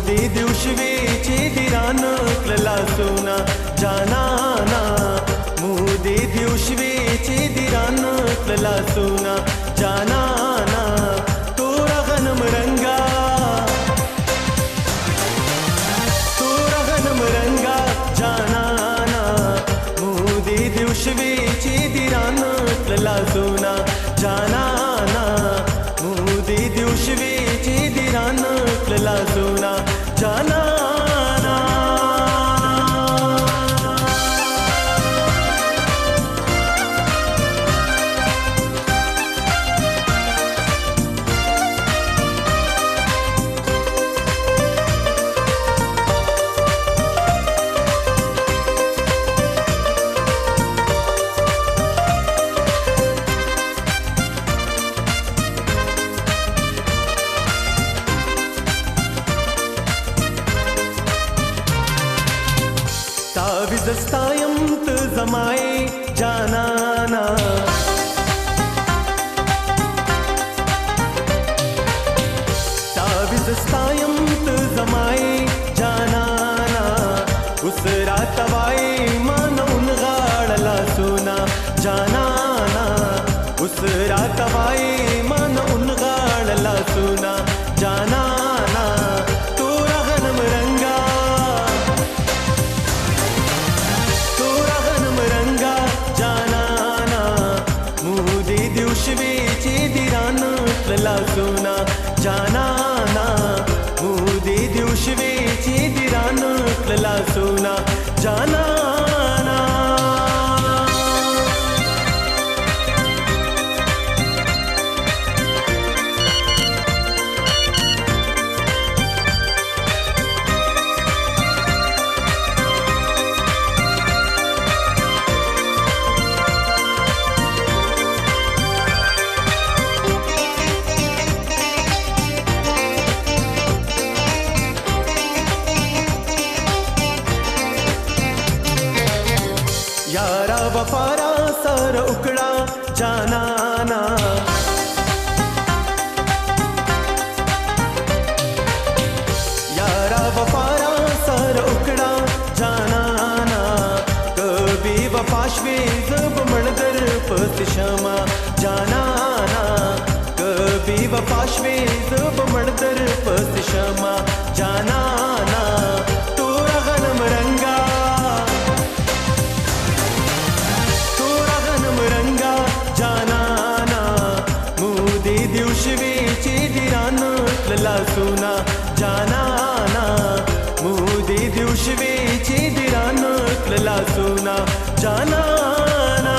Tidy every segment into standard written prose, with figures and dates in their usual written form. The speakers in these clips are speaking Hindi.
मोदी दिवशवेची दिरान क्लला सोना जानाना मोदी दिवशवेची दिरान क्लला सोना जानाना तोरा गनम रंगा जानाना मोदी दिवशवेची दिरान क्लला सोना जानाना मोदी दिवशवेची दिरान क्लला सोना जानाना ताविज़स्तायम्त ज़माए जानाना ताविज़स्तायम्त ज़माए जानाना उस रातवाए मान उन गाड़ला सोना जानाना उस रातवाए मान उन गाड़ला सोना जानाना तोरा गनम रंगा जानाना मोदी दिवशवेची दिरान क्लला सोना जानाना मोदी दिवशवेची दिरान क्लला सोना जानाना यारा वफारा सर उकड़ा जानाना यारा वफारा सर उकड़ा जानाना कभी वफाशवे जब मणदर पत शमा जानाना कभी वफाशवे जब मणदर पत शमा जानाना तोरा गनम रंगा जानाना मोदी दिवशवेची दिरान क्लला सोना जानाना मोदी दिवशवेची दिरान क्लला सोना जानाना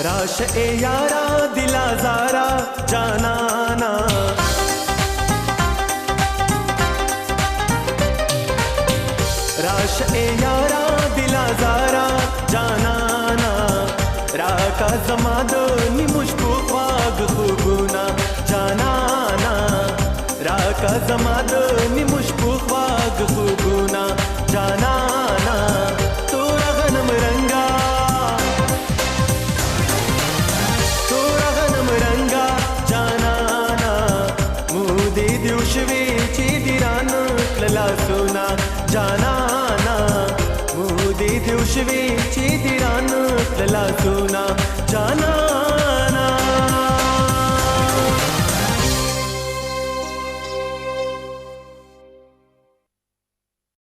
राश ए यारा दिला ज़ारा जानाना राश ए यारा दिला ज़ारा जानाना राका जमाद निमुश्को ख्वाग खुगुना जानाना राका जमाद निमुश्को ख्वाग खुगुना जानाना तोरा गनम रंगा जानाना मोदी दिवशवेची दिरान क्लला सोना जानाना मोदी दिवशवेची दिरान क्लला सोना जाना